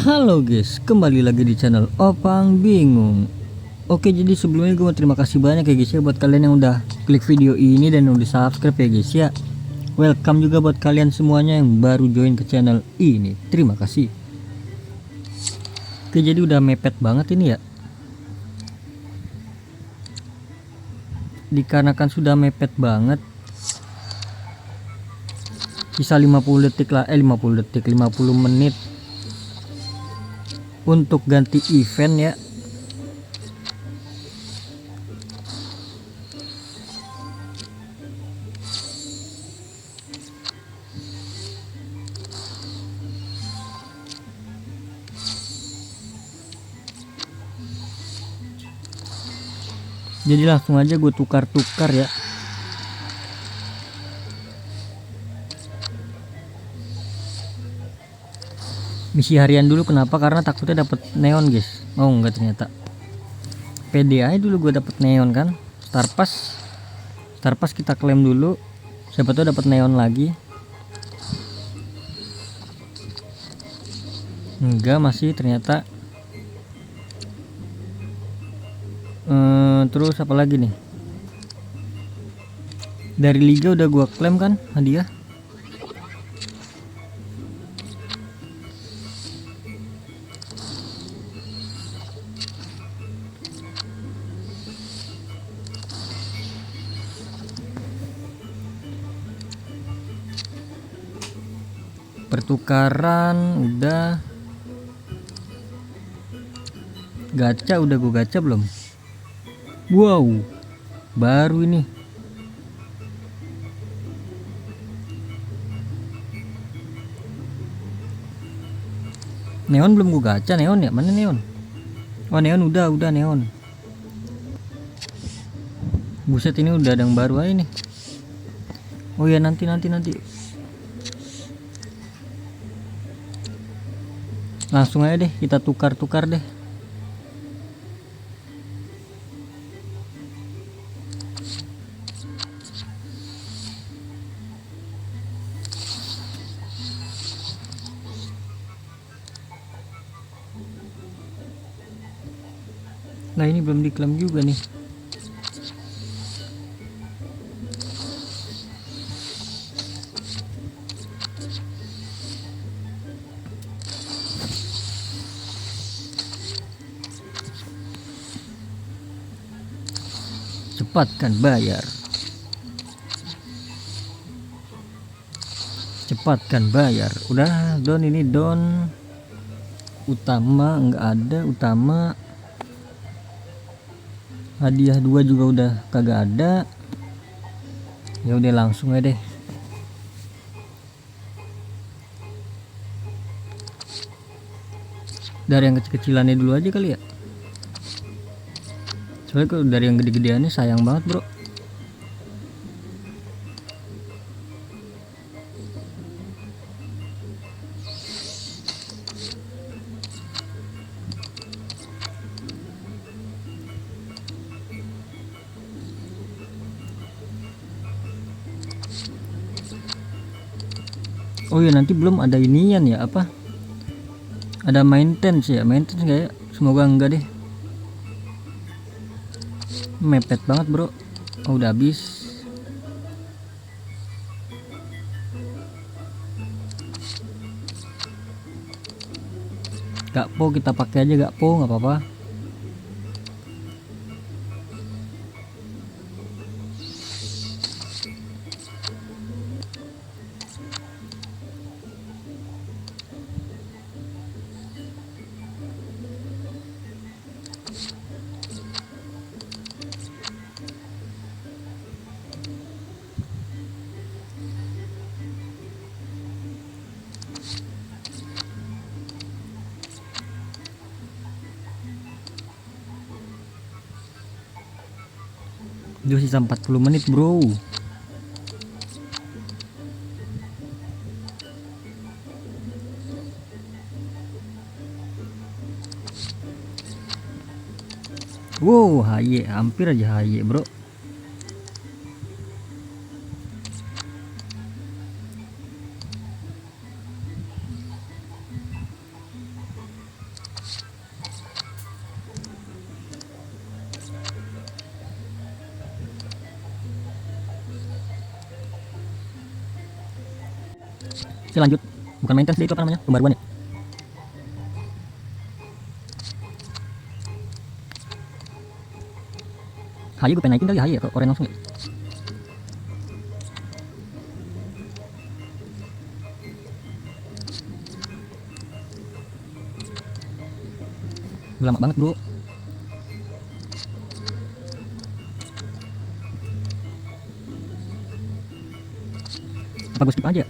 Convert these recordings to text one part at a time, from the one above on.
Halo guys, kembali lagi di channel Opang Bingung. Oke, jadi sebelumnya gue mau terima kasih banyak ya guys ya buat kalian yang udah klik video ini dan udah subscribe ya guys ya. Welcome juga buat kalian semuanya yang baru join ke channel ini. Terima kasih. Oke, jadi udah mepet banget ini ya. Dikarenakan sudah mepet banget, sisa 50 detik lah, 50 detik, 50 menit untuk ganti event ya. Jadi langsung aja gue tukar-tukar ya. Misi harian dulu, kenapa? Karena takutnya dapet neon guys. Oh enggak, ternyata pede aja dulu gue dapet neon kan. Star pass kita klaim dulu, siapa tuh dapat neon lagi. Enggak, masih ternyata. Terus apa lagi nih? Dari liga udah gua klaim kan hadiah. Pertukaran udah. Gacha udah gua gacha belum? Wow, baru ini. Neon belum gua gacha. Neon ya, mana neon? Oh neon udah neon. Buset, ini udah ada yang baru aja nih. Oh ya, nanti langsung aja deh kita tukar-tukar deh. Nah ini belum diklaim juga nih. Cepatkan bayar. Cepatkan bayar. Udah don, ini don. Utama nggak ada, utama. Hadiah 2 juga udah kagak ada. Ya udah langsung aja deh. Dari yang kecil-kecilannya dulu aja kali ya. Soalnya kalau dari yang gede-gedeannya sayang banget bro. Oh ya, nanti belum ada inian ya, apa? Ada maintenance ya, maintenance enggak ya? Semoga enggak deh. Mepet banget bro. Oh, udah habis. Gakpo kita pakai aja, gakpo nggak apa-apa. Udah sisa 40 menit bro. Wow, HY, hampir aja HY bro. Oke, lanjut. Bukan maintenance deh, itu apa namanya, pembaruan ya. HY gue pengen naikin kali, HY ya, keren langsung ya. Udah lama banget bro. Apa gue skip aja?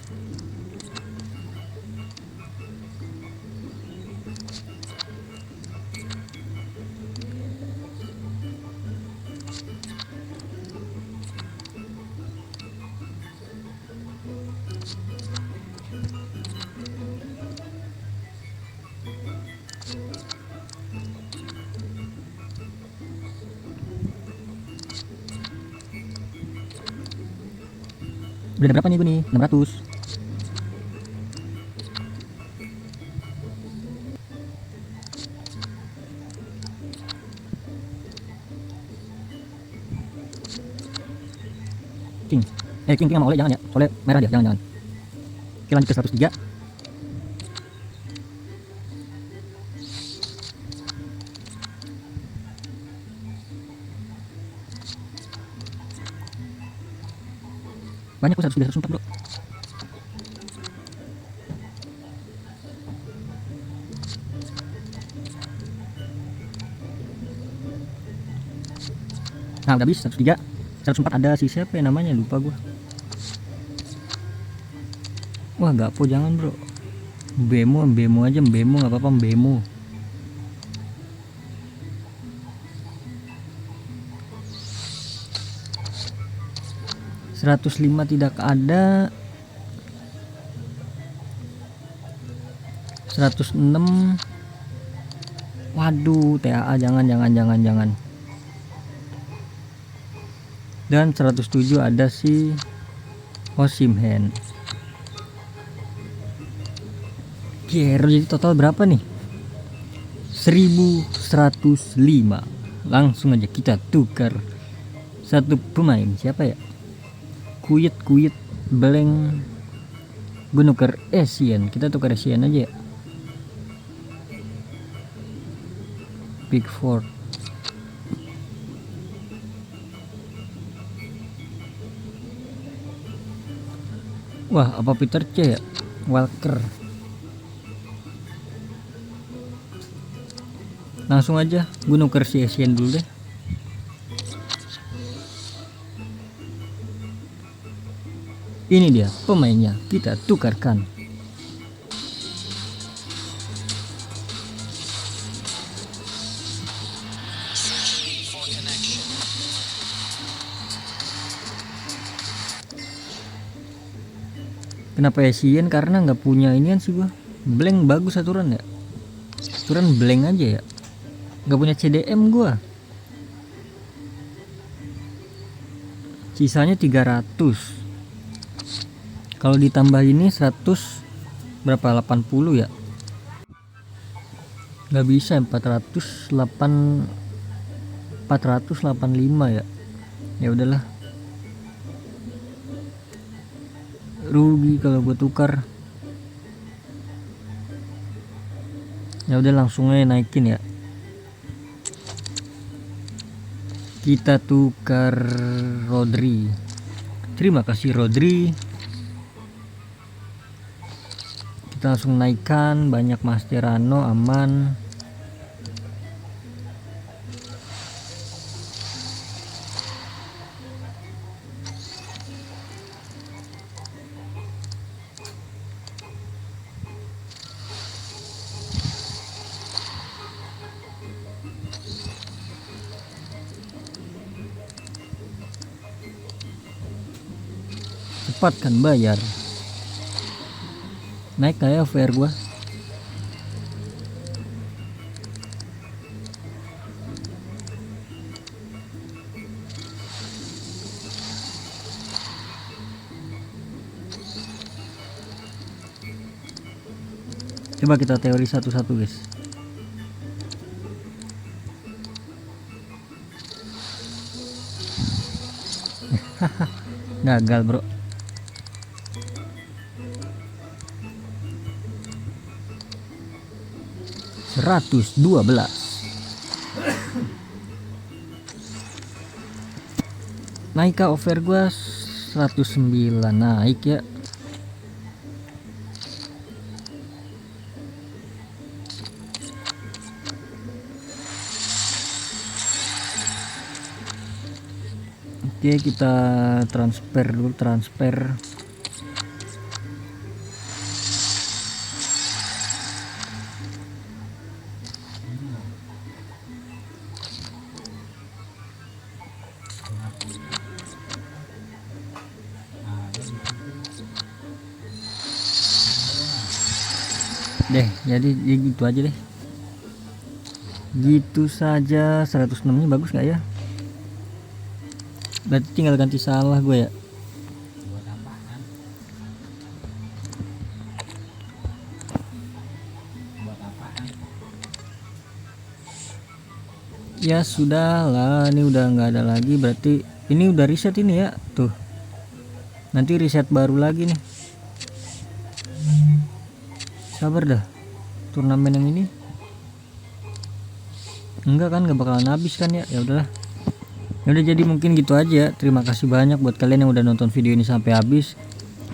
Udah ada berapa nih gue nih? 600. King. King sama oleh jangan ya. Soalnya merah dia, jangan. Oke, lanjut ke 103. Banyak kok, 103, 104 bro. Nah udah habis 103. 104 ada si siapa ya namanya, lupa gua. Wah gapo jangan bro. Bemo aja, bemo nggak apa-apa, bemo. ...105 tidak ada. 106. Waduh, TAA jangan. Dan 107 ada si Osimhen. Gero, jadi total berapa nih? 1105. Langsung aja kita tukar satu pemain. Siapa ya? Kuyet Blank. Gue nuker Asian. Kita tukar Asian aja ya. Pickford. Wah, apa Peter C ya? Walker. Langsung aja gue nuker si Asian dulu deh. Ini dia pemainnya, kita tukarkan. Kenapa Asian? Karena nggak punya inian sih gua. Blank bagus aturan ya. Aturan blank aja ya. Nggak punya CDM gua. Sisanya 300. Kalau ditambah ini 100 berapa? 80 ya. Nggak bisa 485 ya. Ya udahlah. Rugi kalau gue tukar. Ya udah langsung aja naikin ya. Kita tukar Rodri. Terima kasih Rodri. Kita langsung naikkan, banyak Mascherano aman. Cepat kan bayar. Naik kayak fair gua. Coba kita teori satu-satu guys. Gagal bro. 112. Naik ke over gua 109, naik ya. Oke, kita transfer dulu, transfer. Deh, jadi gitu aja deh. Gitu saja. 106 nya bagus nggak ya? Berarti tinggal ganti salah gue ya. Ya sudah lah, ini udah nggak ada lagi, berarti ini udah reset ini ya. Tuh, nanti reset baru lagi nih. Sabar dah, turnamen yang ini enggak kan, nggak bakalan habis kan ya. Ya udahlah, ya udah, jadi mungkin gitu aja. Terima kasih banyak buat kalian yang udah nonton video ini sampai habis.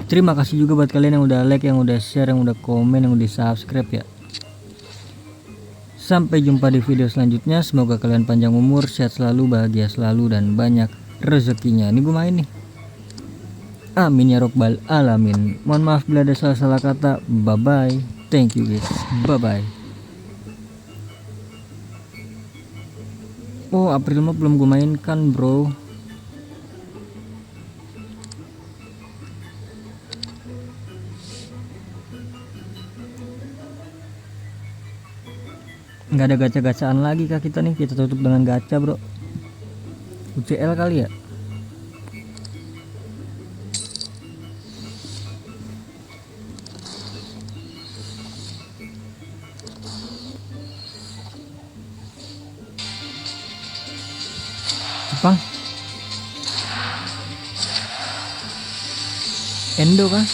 Terima kasih juga buat kalian yang udah like, yang udah share, yang udah komen, yang udah subscribe ya. Sampai jumpa di video selanjutnya. Semoga kalian panjang umur, sehat selalu, bahagia selalu, dan banyak rezekinya. Ini gue main nih. Amin ya robbal alamin. Mohon maaf bila ada salah-salah kata. Bye bye. Thank you guys. Bye bye. Oh, April mah belum gue mainkan bro. Nggak ada gacha-gacaan lagi kah kita nih? Kita tutup dengan gacha bro. UCL kali ya. Jepang Endo kah?